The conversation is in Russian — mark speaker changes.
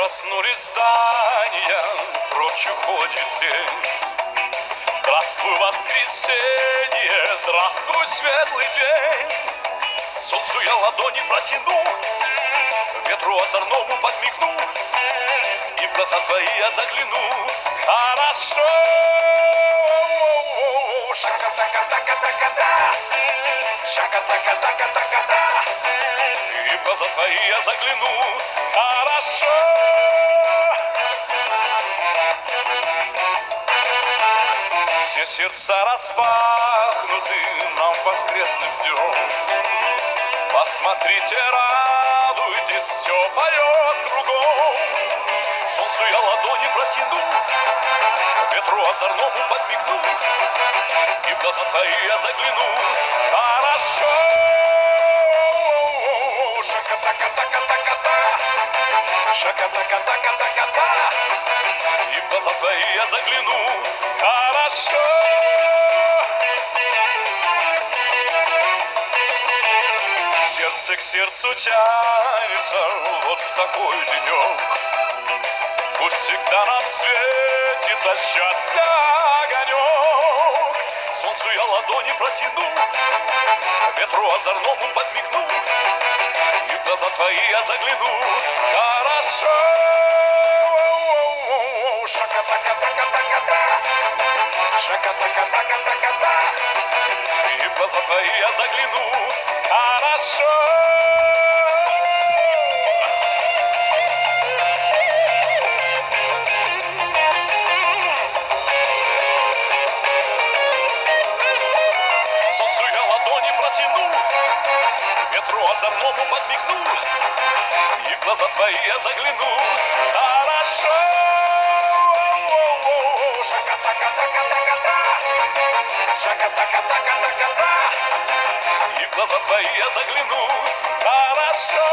Speaker 1: Проснулись здания, прочь уходит день. Здравствуй, воскресенье, здравствуй, светлый день. Солнцу я ладони протянул, ветру озорному подмигнул, и в глаза твои я загляну. Хорошо. Шака-така-така-така-да, шака-така-така-така-да, и в глаза твои я загляну. Хорошо. Все сердца распахнуты нам воскресным днем. Посмотрите, радуйтесь, все поет кругом. Солнцу я ладони протянул, ветру озорному подмигнул, и в глаза твои я загляну. Хорошо. Шака-така-така-така-да, шака-така-така-така-да, и в глаза твои я загляну. Хорошо. Сердце к сердцу тянется вот в такой денек. Пусть всегда нам светится счастье огонек. Солнцу я ладони протянул, ветру озорному подмигнул, и в глаза твои я загляну. Хорошо. Шака-така-така-така-да, шака-така-така-така-да, и в глаза твои я загляну. Хорошо. Солнцу я ладони протянул, ветру озорному подмигнул, и в глаза твои я загляну. Хорошо. Шака-така-така-така-да, шака-така-така-така-да, и в глаза твои я загляну. Хорошо.